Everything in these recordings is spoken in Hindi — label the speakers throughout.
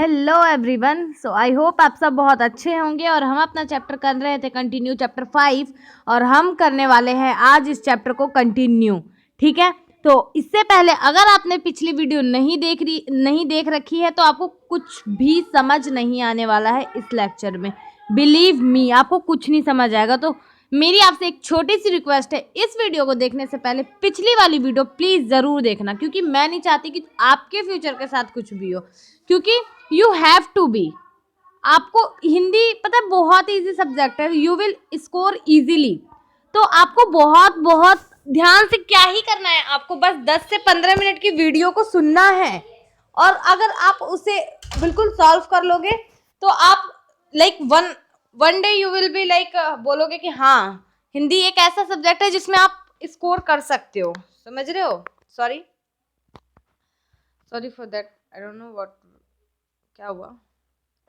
Speaker 1: Hello everyone. So I hope आप सब बहुत अच्छे होंगे और हम अपना चैप्टर कर रहे थे कंटिन्यू चैप्टर 5 और हम करने वाले हैं आज इस चैप्टर को कंटिन्यू। ठीक है, तो इससे पहले अगर आपने पिछली वीडियो नहीं देख रखी है तो आपको कुछ भी समझ नहीं आने वाला है इस लेक्चर में। बिलीव मी, आपको कुछ नहीं समझ आएगा। तो मेरी आपसे एक छोटी सी रिक्वेस्ट है, इस वीडियो को देखने से पहले पिछली वाली वीडियो प्लीज़ ज़रूर देखना, क्योंकि मैं नहीं चाहती कि आपके फ्यूचर के साथ कुछ भी हो, क्योंकि यू हैव टू बी। आपको हिंदी पता है बहुत इजी सब्जेक्ट है, यू विल स्कोर इजीली। तो आपको बहुत बहुत ध्यान से क्या ही करना है, आपको बस 10 से 15 मिनट की वीडियो को सुनना है और अगर आप उसे बिल्कुल सॉल्व कर लोगे तो आप like one day you will be like बोलोगे कि हाँ, हिंदी एक ऐसा सब्जेक्ट है जिसमें आप स्कोर कर सकते हो। समझ रहे हो? Sorry for that, I don't know what क्या हुआ।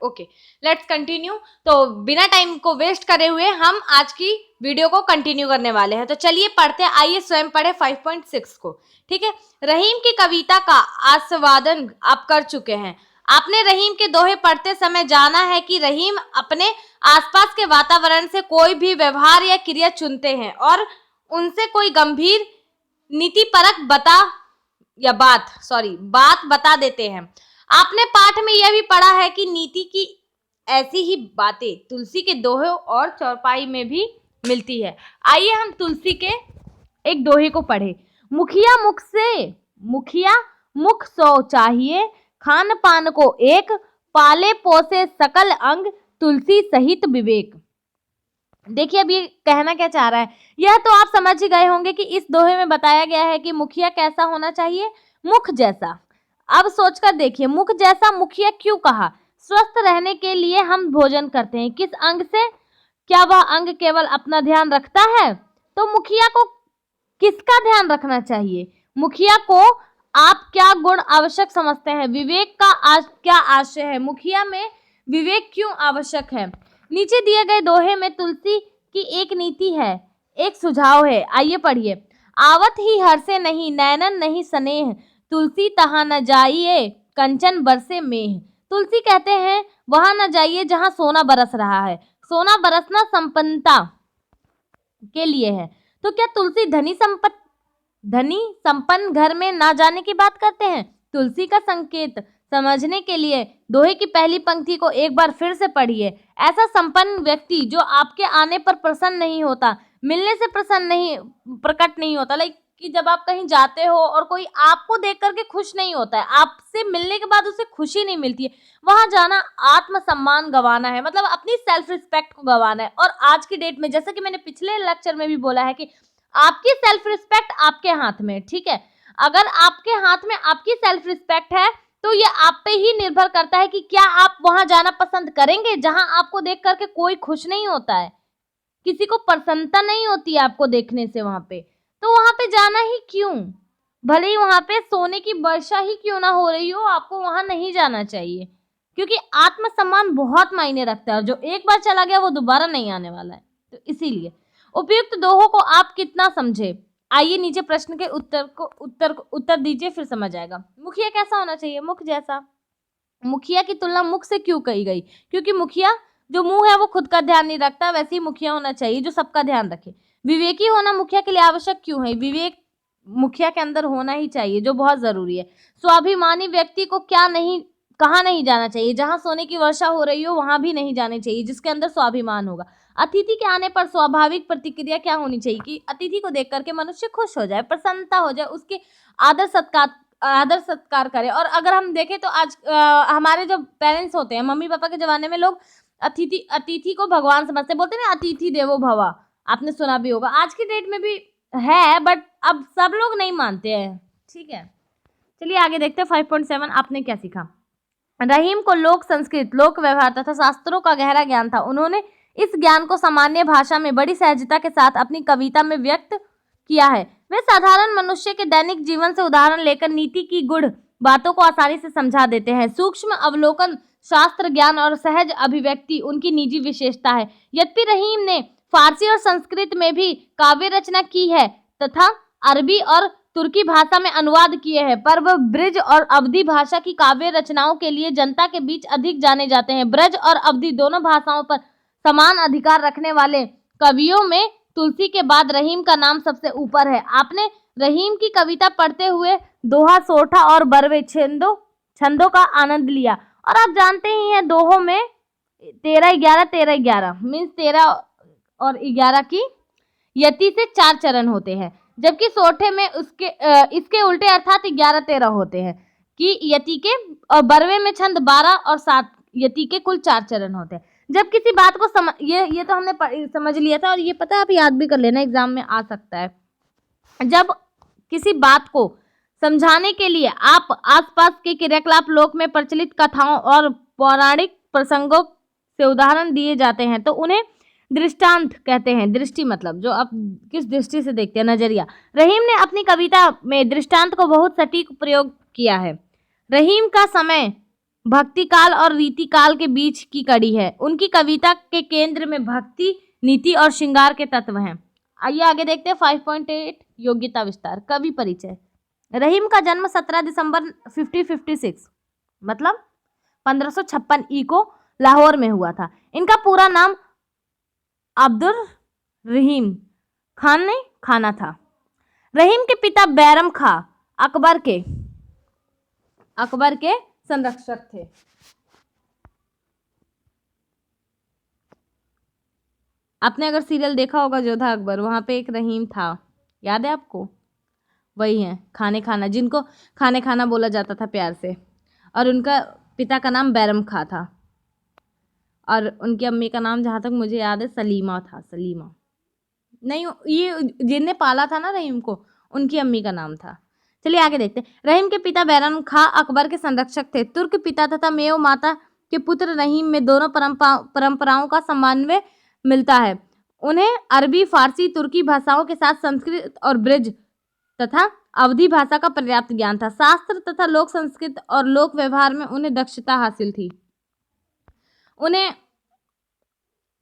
Speaker 1: Okay, let's continue. तो बिना टाइम को वेस्ट करे हुए हम आज की वीडियो को कंटिन्यू करने वाले हैं। तो चलिए पढ़ते हैं, आइए स्वयं पढ़े 5.6 को। ठीक है, रहीम की कविता का आस्वादन आप कर चुके हैं। आपने रहीम के दोहे पढ़ते समय जाना है कि रहीम अपने आसपास के वातावरण से कोई भी व्यवहार या क्रिया चुनते हैं और उनसे कोई गंभीर नीतिपरक बात बता देते हैं। आपने पाठ में यह भी पढ़ा है कि नीति की ऐसी ही बातें तुलसी के दोहे और चौपाई में भी मिलती है। आइए हम तुलसी के एक दोहे को पढ़े। मुखिया मुख 100 चाहिए, खान पान को एक, पाले पोसे सकल अंग, तुलसी सहित विवेक। देखिए अब ये कहना क्या चाह रहा है, यह तो आप समझ ही गए होंगे कि इस दोहे में बताया गया है कि मुखिया कैसा होना चाहिए, मुख जैसा। अब सोचकर देखिए, मुख जैसा मुखिया क्यों कहा? स्वस्थ रहने के लिए हम भोजन करते हैं, किस अंग से? क्या वह अंग केवल अपना ध्यान रखता है? तो मुखिया को किसका ध्यान रखना चाहिए? मुखिया को आप क्या गुण आवश्यक समझते हैं? विवेक का क्या आशय है? मुखिया में विवेक क्यों आवश्यक है? नीचे दिए गए दोहे में तुलसी की एक नीति है, एक सुझाव है। आइए पढ़िए। आवत ही हर्षे नहीं, नैनन नहीं स्नेह, तुलसी तहाँ न जाइए, कंचन बरसे मेह। तुलसी कहते हैं वहां न जाइए जहां सोना बरस रहा है। सोना बरसना संपन्नता के लिए है। तो क्या तुलसी धनी संपन्न घर में ना जाने की बात करते हैं? तुलसी का संकेत समझने के लिए दोहे की पहली पंक्ति को एक बार फिर से पढ़िए। ऐसा संपन्न व्यक्ति जो आपके आने पर प्रसन्न नहीं होता, मिलने से प्रकट नहीं होता, लाइक कि जब आप कहीं जाते हो और कोई आपको देख करके खुश नहीं होता है, आपसे मिलने के बाद उसे खुशी नहीं मिलती है, वहां जाना आत्मसम्मान गंवाना है, मतलब अपनी सेल्फ रिस्पेक्ट को गंवाना है। और आज की डेट में, जैसा कि मैंने पिछले लेक्चर में भी बोला है कि आपकी सेल्फ रिस्पेक्ट आपके हाथ में। ठीक है, अगर आपके हाथ में आपकी सेल्फ रिस्पेक्ट है तो ये आप पे ही निर्भर करता है कि क्या आप वहां जाना पसंद करेंगे जहां आपको देख करके कोई खुश नहीं होता है, किसी को प्रसन्नता नहीं होती है आपको देखने से वहां पे, तो वहां पे जाना ही क्यों? भले ही वहां पे सोने की वर्षा ही क्यों ना हो रही हो, आपको वहां नहीं जाना चाहिए, क्योंकि आत्मसम्मान बहुत मायने रखता है और जो एक बार चला गया वो दोबारा नहीं आने वाला है। तो इसीलिए उपयुक्त दोहों को आप कितना समझे? आइए नीचे प्रश्न के उत्तर दीजिए, फिर समझ आएगा। मुखिया कैसा होना चाहिए? मुख जैसा। मुखिया की तुलना मुख से क्यों कही गई? क्योंकि मुखिया जो मुंह है वो खुद का ध्यान नहीं रखता, वैसे ही मुखिया होना चाहिए जो सबका ध्यान रखे। विवेकी होना मुखिया के लिए आवश्यक क्यों है? विवेक मुखिया के अंदर होना ही चाहिए, जो बहुत जरूरी है। स्वाभिमानी व्यक्ति को कहाँ नहीं जाना चाहिए? जहां सोने की वर्षा हो रही हो वहां भी नहीं जाने चाहिए, जिसके अंदर स्वाभिमान होगा। अतिथि के आने पर स्वाभाविक प्रतिक्रिया क्या होनी चाहिए? कि अतिथि को देख करके मनुष्य खुश हो जाए, प्रसन्नता हो जाए, उसके आदर सत्कार करे। और अगर हम देखें तो आज हमारे जो पेरेंट्स होते हैं, मम्मी पापा के जमाने में लोग अतिथि को भगवान समझते, बोलते ना अतिथि देवो भव, आपने सुना भी होगा। आज की डेट में भी है, बट अब सब लोग नहीं मानते हैं। ठीक है, चलिए आगे देखते हैं 5.7। आपने क्या सीखा? रहीम को लोक संस्कृत, लोक व्यवहार तथा शास्त्रों का गहरा ज्ञान था। उन्होंने इस ज्ञान को सामान्य भाषा में बड़ी सहजता के साथ अपनी कविता में व्यक्त किया है। वे साधारण मनुष्य के दैनिक जीवन से उदाहरण लेकर नीति की गूढ़ बातों को आसानी से समझा देते हैं। सूक्ष्म अवलोकन, शास्त्र ज्ञान और सहज अभिव्यक्ति उनकी निजी विशेषता है। यद्यपि रहीम ने फारसी और संस्कृत में भी काव्य रचना की है तथा अरबी और तुर्की भाषा में अनुवाद किए हैं, पर वह ब्रज और अवधी भाषा की काव्य रचनाओं के लिए जनता के बीच अधिक जाने जाते हैं। ब्रज और अवधी दोनों भाषाओं पर समान अधिकार रखने वाले कवियों में तुलसी के बाद रहीम का नाम सबसे ऊपर है। आपने रहीम की कविता पढ़ते हुए दोहा, सोठा और बरवे छंदों का आनंद लिया, और आप जानते ही हैं दोहों में 13-11 मीन्स 13 और 11 की यति से 4 चरण होते हैं, जबकि सोठे में इसके उल्टे अर्थात 11-13 होते हैं कि यति के, और बरवे में छंद 12 और 7 यति के कुल 4 चरण होते हैं। जब किसी बात को ये तो हमने समझ लिया था, और ये पता है आप याद भी कर लेना, एग्जाम में आ सकता है। जब किसी बात को समझाने के लिए आप आसपास के क्रियाकलाप लोक में प्रचलित कथाओं और पौराणिक प्रसंगों से उदाहरण दिए जाते हैं तो उन्हें दृष्टांत कहते हैं। दृष्टि मतलब जो आप किस दृष्टि से देखते हैं, नजरिया। रहीम ने अपनी कविता में दृष्टांत को बहुत सटीक प्रयोग किया है। रहीम का समय भक्ति काल और रीति काल के बीच की कड़ी है। उनकी कविता के केंद्र में भक्ति, नीति और श्रृंगार के तत्व हैं। आइए आगे देखते हैं 5.8 योग्यता विस्तार। कवि परिचय। रहीम का जन्म 17 दिसंबर 1556 मतलब 1556 ई को लाहौर में हुआ था। इनका पूरा नाम अब्दुल रहीम खाना था। रहीम के पिता बैरम खां अकबर के संरक्षक थे। आपने अगर सीरियल देखा होगा जोधा अकबर, वहां पे एक रहीम था, याद है आपको? वही है खाना, जिनको खाना बोला जाता था प्यार से, और उनका पिता का नाम बैरम खां था, और उनकी अम्मी का नाम जहाँ तक मुझे याद है सलीमा था। सलीमा नहीं, ये जिनने पाला था ना रहीम को, उनकी अम्मी का नाम था। चलिए आगे देखते हैं। रहीम के पिता बैरम खां अकबर के संरक्षक थे। तुर्क पिता तथा मेव माता के पुत्र रहीम में दोनों परंपराओं का समन्वय मिलता है। उन्हें अरबी, फारसी, तुर्की भाषाओं के साथ संस्कृत और ब्रज तथा अवधी भाषा का पर्याप्त ज्ञान था। शास्त्र तथा लोक संस्कृत और लोक व्यवहार में उन्हें दक्षता हासिल थी। उन्हें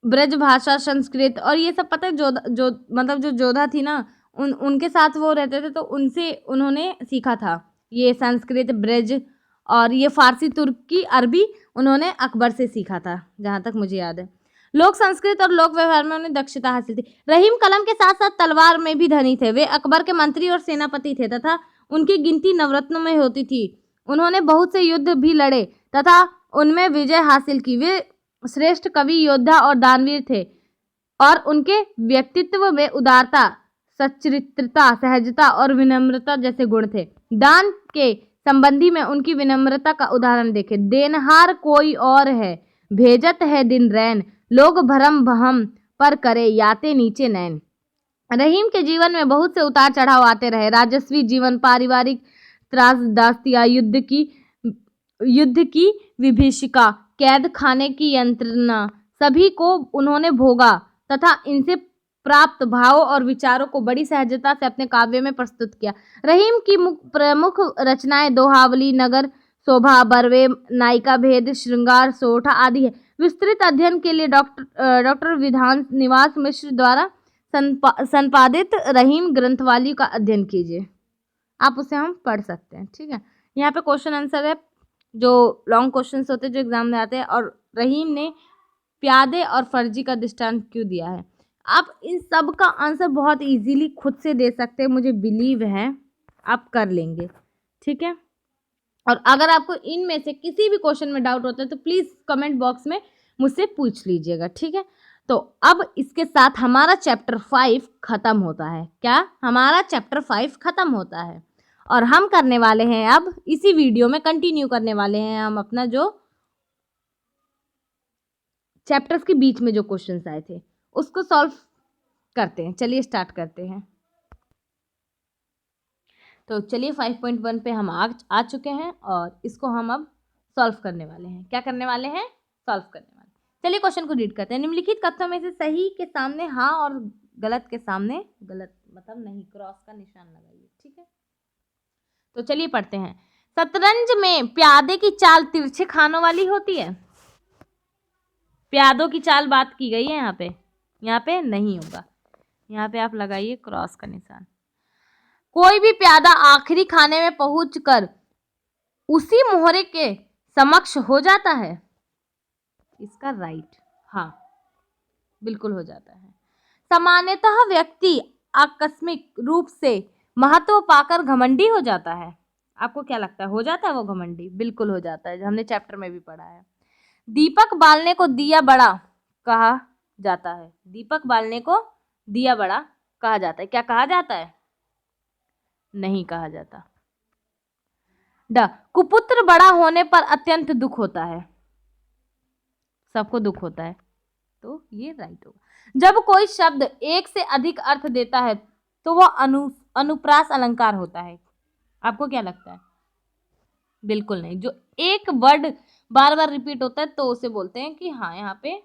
Speaker 1: ब्रज भाषा, संस्कृत और ये सब पता है। जो जोधा थी ना, उनके साथ वो रहते थे, तो उनसे उन्होंने सीखा था ये संस्कृत, ब्रज और ये फारसी, तुर्की, अरबी उन्होंने अकबर से सीखा था, जहाँ तक मुझे याद है। लोक संस्कृत और लोक व्यवहार में उन्हें दक्षता हासिल थी। रहीम कलम के साथ साथ तलवार में भी धनी थे। वे अकबर के मंत्री और सेनापति थे तथा उनकी गिनती नवरत्नों में होती थी। उन्होंने बहुत से युद्ध भी लड़े तथा उनमें विजय हासिल की। वे श्रेष्ठ कवि, योद्धा और दानवीर थे, और उनके व्यक्तित्व में उदारता, सच्चरित्रता, सहजता और विनम्रता जैसे गुण थे। दान के संबंधी में उनकी विनम्रता का उदाहरण देखें। देनहार कोई और है, भेजत है दिन रैन, लोग भरम भहम पर करे, याते नीचे नैन। रहीम के जीवन में बहुत से उतार चढ़ाव आते रहे। राजस्वी जीवन, पारिवारिक त्रासदास्तियां, युद्ध की विभीषिका, कैद खाने की यंत्रणा, सभी को उन्होंने भोगा तथा इनसे प्राप्त भावों और विचारों को बड़ी सहजता से अपने काव्य में प्रस्तुत किया। रहीम की प्रमुख रचनाएं दोहावली, नगर शोभा, बरवे, नायिका भेद, श्रृंगार, सोठा आदि है। विस्तृत अध्ययन के लिए डॉक्टर विधान निवास मिश्र द्वारा संपादित रहीम ग्रंथवाली का अध्ययन कीजिए। आप उसे हम पढ़ सकते हैं। ठीक है, यहाँ पे क्वेश्चन आंसर है, जो लॉन्ग क्वेश्चंस होते हैं जो एग्जाम में आते हैं। और रहीम ने प्यादे और फर्जी का दृष्टांत क्यों दिया है? आप इन सब का आंसर बहुत इजीली खुद से दे सकते हैं, मुझे बिलीव है आप कर लेंगे। ठीक है, और अगर आपको इनमें से किसी भी क्वेश्चन में डाउट होता है तो प्लीज़ कमेंट बॉक्स में मुझसे पूछ लीजिएगा। ठीक है, तो अब इसके साथ हमारा चैप्टर 5 खत्म होता है। क्या? हमारा चैप्टर 5 खत्म होता है, और हम करने वाले हैं अब इसी वीडियो में कंटिन्यू करने वाले हैं हम अपना जो चैप्टर्स के बीच में जो क्वेश्चंस आए थे उसको सॉल्व करते हैं। चलिए स्टार्ट करते हैं। तो चलिए 5.1 पे हम आ चुके हैं, और इसको हम अब सॉल्व करने वाले हैं। क्या करने वाले हैं? सॉल्व करने वाले। चलिए क्वेश्चन को रीड करते हैं। निम्नलिखित कथनों में से सही के सामने हाँ और गलत के सामने गलत मतलब नहीं, क्रॉस का निशान लगाइए। ठीक है, तो चलिए पढ़ते हैं। शतरंज में प्यादे की चाल तिरछे खानों वाली होती है। प्यादों की चाल बात की गई है यहाँ पे नहीं होगा। यहाँ पे आप लगाइए क्रॉस का निशान। कोई भी प्यादा आखिरी खाने में पहुंचकर उसी मोहरे के समक्ष हो जाता है। इसका राइट, हाँ बिल्कुल हो जाता है। सामान्यतः व्यक्ति आकस्मिक रूप से महत्व पाकर घमंडी हो जाता है। आपको क्या लगता है, हो जाता है वो घमंडी? बिल्कुल हो जाता है, हमने चैप्टर में भी पढ़ा है। दीपक बालने को दिया बड़ा कहा जाता है। दीपक बालने को दिया बड़ा कहा जाता है। क्या कहा जाता है? नहीं कहा जाता। ड, कुपुत्र बड़ा होने पर अत्यंत दुख होता है। सबको दुख होता है, तो ये राइट होगा। जब कोई शब्द एक से अधिक अर्थ देता है तो वह अनुप्रास अलंकार होता है। आपको क्या लगता है? बिल्कुल नहीं। जो एक वर्ड बार बार रिपीट होता है तो उसे बोलते हैं कि हाँ यहाँ पे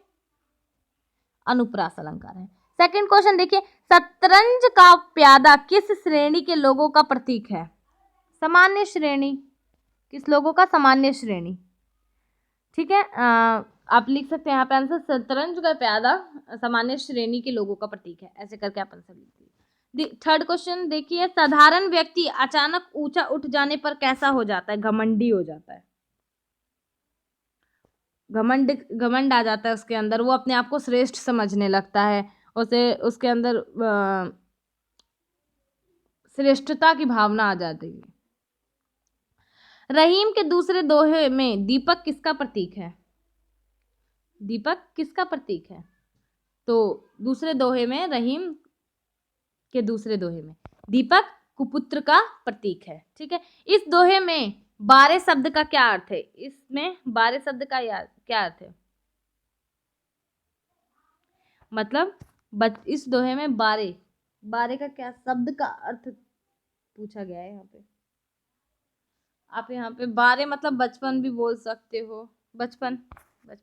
Speaker 1: अनुप्रास अलंकार है। सेकंड क्वेश्चन देखिए, शतरंज का प्यादा किस श्रेणी के लोगों का प्रतीक है? सामान्य श्रेणी। किस लोगों का? सामान्य श्रेणी। ठीक है, आप लिख सकते हैं यहाँ पे आंसर, शतरंज का प्यादा सामान्य श्रेणी के लोगों का प्रतीक है। ऐसे करके आप आंसर लिखिए। थर्ड क्वेश्चन देखिए, साधारण व्यक्ति अचानक ऊंचा उठ जाने पर कैसा हो जाता है? घमंडी हो जाता है। घमंड आ जाता है उसके अंदर, वो अपने आप को श्रेष्ठ समझने लगता है, उसे उसके अंदर श्रेष्ठता की भावना आ जाती है। रहीम के दूसरे दोहे में दीपक किसका प्रतीक है? दीपक किसका प्रतीक है? तो दूसरे दोहे में, रहीम के दूसरे दोहे में दीपक कुपुत्र का प्रतीक है। ठीक है, इस दोहे में बारे शब्द का क्या अर्थ है? इसमें बारे शब्द का क्या अर्थ है? मतलब इस दोहे में बारे का क्या शब्द का अर्थ पूछा गया है यहाँ पे। आप यहाँ पे बारे मतलब बचपन भी बोल सकते हो, बचपन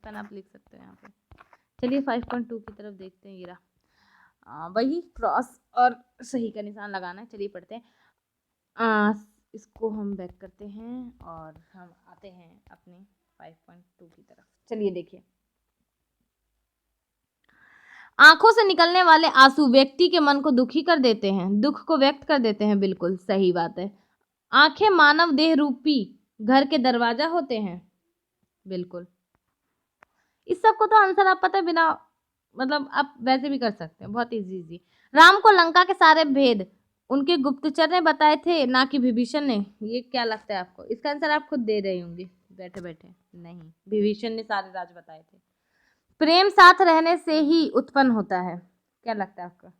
Speaker 1: आप लिख सकते हो यहाँ पे। चलिए 5.2 की तरफ देखते हैं। गिरा वही क्रॉस और सही का निशान लगाना है। चलिए पढ़ते हैं। इसको हम बैक करते हैं और हम आते हैं अपने 5.2 की तरफ। चलिए देखिए, आंखों से निकलने वाले आंसू व्यक्ति के मन को दुखी कर देते हैं, दुख को व्यक्त कर देते हैं। बिल्कुल सही बात है। आंखें मानव देह रूपी घर के दरवाजा होते हैं। बिल्कुल। इस सब को तो आंसर आप पता है, बिना मतलब आप वैसे भी कर सकते हैं, बहुत इजी। राम को लंका के सारे भेद उनके गुप्तचर ने बताए थे, ना कि विभीषण ने। ये क्या लगता है आपको? इसका आंसर आप खुद दे रही होंगी बैठे बैठे। नहीं, विभीषण ने सारे राज बताए थे। प्रेम साथ रहने से ही उत्पन्न होता है। क्या लगता है आपका?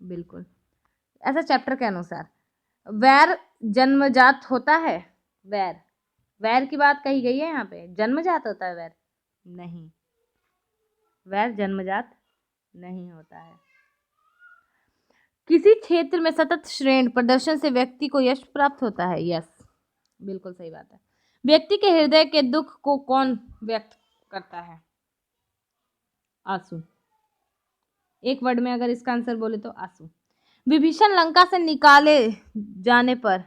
Speaker 1: बिल्कुल, ऐसा चैप्टर के अनुसार। वैर जन्मजात होता है। वैर की बात कही गई है यहाँ पे। जन्मजात होता है वैर? नहीं, वैर जन्मजात नहीं होता है। किसी क्षेत्र में सतत श्रेष्ठ प्रदर्शन से व्यक्ति को यश प्राप्त होता है। यस, बिल्कुल सही बात है। व्यक्ति के हृदय के दुख को कौन व्यक्त करता है? आंसू। एक वर्ड में अगर इसका आंसर बोले तो आंसू। विभीषण लंका से निकाले जाने पर,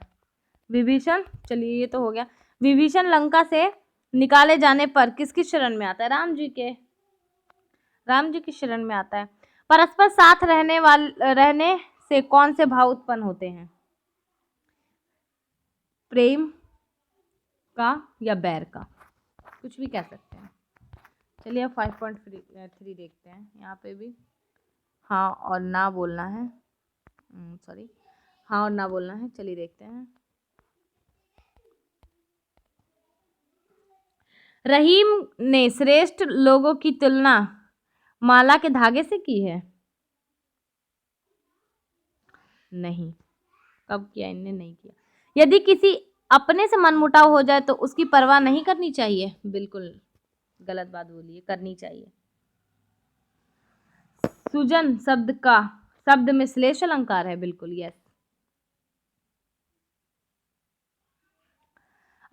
Speaker 1: विभीषण, चलिए ये तो हो गया। विभीषण लंका से निकाले जाने पर किसकी शरण में आता है? राम जी की शरण में आता है। परस्पर साथ रहने से कौन से भाव उत्पन्न होते हैं? प्रेम का या बैर का, कुछ भी कह सकते हैं। चलिए अब 5.3 देखते हैं। यहाँ पे भी हाँ और ना बोलना है, सॉरी, हाँ और ना बोलना है। चलिए देखते हैं। रहीम ने श्रेष्ठ लोगों की तुलना माला के धागे से की है। नहीं, कब किया? इनने नहीं किया। यदि किसी अपने से मनमुटाव हो जाए तो उसकी परवाह नहीं करनी चाहिए। बिल्कुल गलत बात बोली, करनी चाहिए। सुजन शब्द में श्लेष अलंकार है। बिल्कुल यस।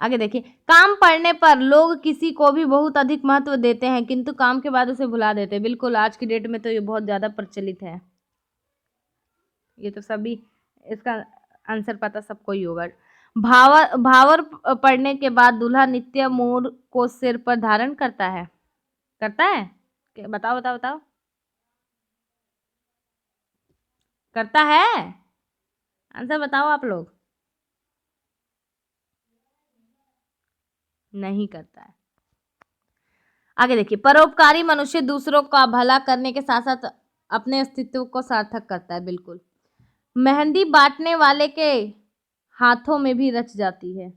Speaker 1: आगे देखिए, काम पड़ने पर लोग किसी को भी बहुत अधिक महत्व देते हैं किंतु काम के बाद उसे भुला देते हैं। बिल्कुल, आज की डेट में तो ये बहुत ज्यादा प्रचलित है। ये तो सभी, इसका आंसर पता सबको ही होगा। भावर पड़ने के बाद दूल्हा नित्य मोर को सिर पर धारण करता है। बताओ बताओ बताओ। करता है? आंसर बताओ आप लोग। नहीं करता है। आगे देखिए, परोपकारी मनुष्य दूसरों का भला करने के साथ साथ अपने अस्तित्व को सार्थक करता है। बिल्कुल। मेहंदी बांटने वाले के हाथों में भी रच जाती है।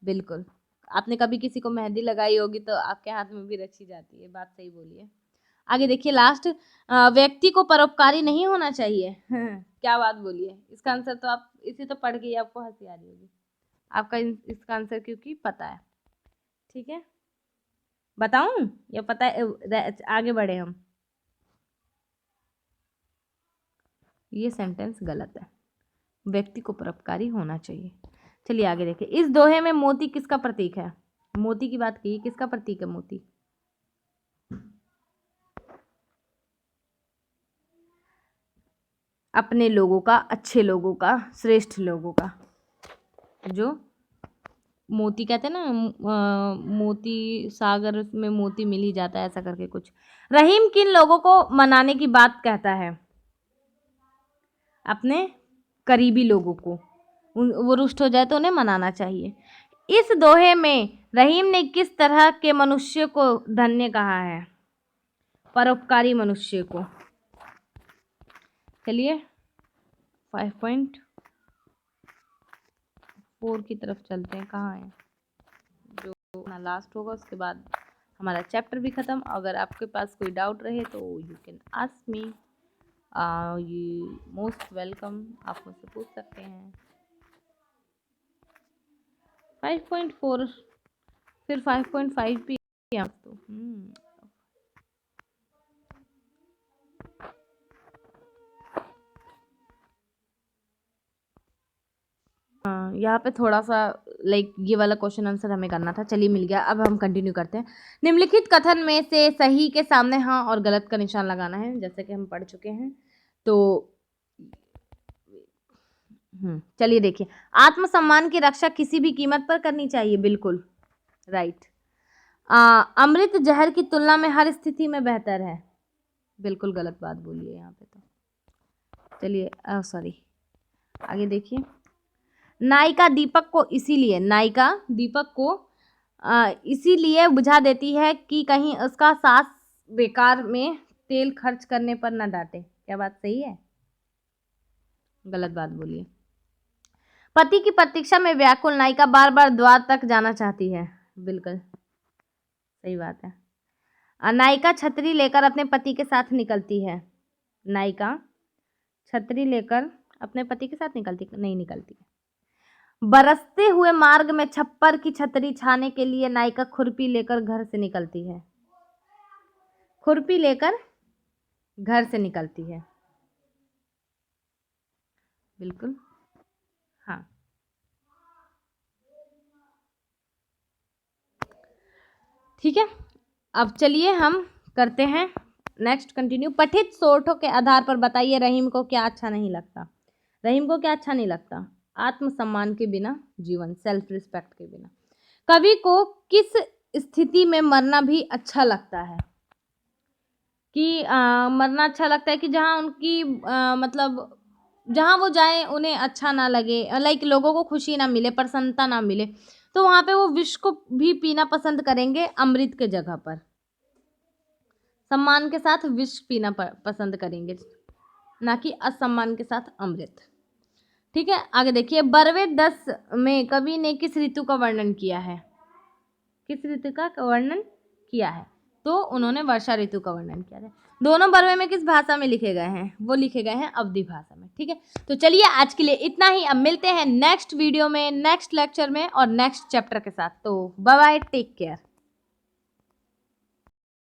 Speaker 1: बिल्कुल। आपने कभी किसी को मेहंदी लगाई होगी तो आपके हाथ में भी रची जाती है। बात सही बोली है। आगे देखिए, लास्ट, व्यक्ति को परोपकारी नहीं होना चाहिए। क्या बात बोली है। इसका आंसर तो आप इसे तो पढ़ के ही आपको हंसी आ रही होगी। आपका इसका आंसर क्योंकि पता है। ठीक है, बताऊं या पता है? आगे बढ़े हम। ये सेंटेंस गलत है। व्यक्ति को परोपकारी होना चाहिए। चलिए आगे देखिए, इस दोहे में मोती किसका प्रतीक है? मोती की बात की, किसका प्रतीक है मोती? अपने लोगों का, अच्छे लोगों का, श्रेष्ठ लोगों का। जो मोती कहते हैं ना, मोती सागर में मोती मिल ही जाता है, ऐसा करके कुछ। रहीम किन लोगों को मनाने की बात कहता है? अपने करीबी लोगों को। वो रुष्ट हो जाए तो उन्हें मनाना चाहिए। इस दोहे में रहीम ने किस तरह के मनुष्य को धन्य कहा है? परोपकारी मनुष्य को। चलिए 5.4 की तरफ चलते हैं। कहाँ है? जो अपना लास्ट होगा उसके बाद हमारा चैप्टर भी खत्म। अगर आपके पास कोई डाउट रहे तो you can ask me, you most welcome, आप मुझसे पूछ सकते हैं। 5.4 फिर 5.5 भी है आप तो। यहाँ पे थोड़ा सा लाइक ये वाला क्वेश्चन आंसर हमें करना था। चलिए मिल गया। अब हम कंटिन्यू करते हैं। निम्नलिखित कथन में से सही के सामने हाँ और गलत का निशान लगाना है, जैसे कि हम पढ़ चुके हैं। तो चलिए देखिए, आत्मसम्मान की रक्षा किसी भी कीमत पर करनी चाहिए। बिल्कुल राइट। अमृत जहर की तुलना में हर स्थिति में बेहतर है। बिल्कुल गलत बात बोली है यहाँ पे तो। चलिए सॉरी, आगे देखिए। नायिका दीपक को इसीलिए बुझा देती है कि कहीं उसका सास बेकार में तेल खर्च करने पर न डांटे। क्या बात सही है? गलत बात बोली है। पति की प्रतीक्षा में व्याकुल नायिका बार बार द्वार तक जाना चाहती है। बिल्कुल सही बात है। नायिका छतरी लेकर अपने पति के साथ निकलती है। नायिका छतरी लेकर अपने पति के साथ नहीं निकलती है। बरसते हुए मार्ग में छप्पर की छतरी छाने के लिए नायिका खुरपी लेकर घर से निकलती है। खुरपी लेकर घर से निकलती है। बिल्कुल हाँ। ठीक है, अब चलिए हम करते हैं नेक्स्ट कंटिन्यू। पठित सोर्ठों के आधार पर बताइए रहीम को क्या अच्छा नहीं लगता। रहीम को क्या अच्छा नहीं लगता? आत्मसम्मान के बिना जीवन, सेल्फ रिस्पेक्ट के बिना। कवि को किस स्थिति में मरना भी अच्छा लगता है? कि मरना अच्छा लगता है कि जहाँ उनकी मतलब जहाँ वो जाए उन्हें अच्छा ना लगे, लाइक लोगों को खुशी ना मिले, प्रसन्नता ना मिले, तो वहाँ पे वो विष को भी पीना पसंद करेंगे अमृत के जगह पर। सम्मान के साथ विष पीना पसंद करेंगे, ना कि असम्मान के साथ अमृत। ठीक है, आगे देखिए। बरवे 10 में कवि ने किस ऋतु का वर्णन किया है? किस ऋतु का वर्णन किया है? तो उन्होंने वर्षा ऋतु का वर्णन किया है। दोनों बरवे में किस भाषा में लिखे गए हैं? वो लिखे गए हैं अवधी भाषा में। ठीक है, तो चलिए आज के लिए इतना ही। अब मिलते हैं नेक्स्ट वीडियो में, नेक्स्ट लेक्चर में और नेक्स्ट चैप्टर के साथ। तो बाय बाय, टेक केयर।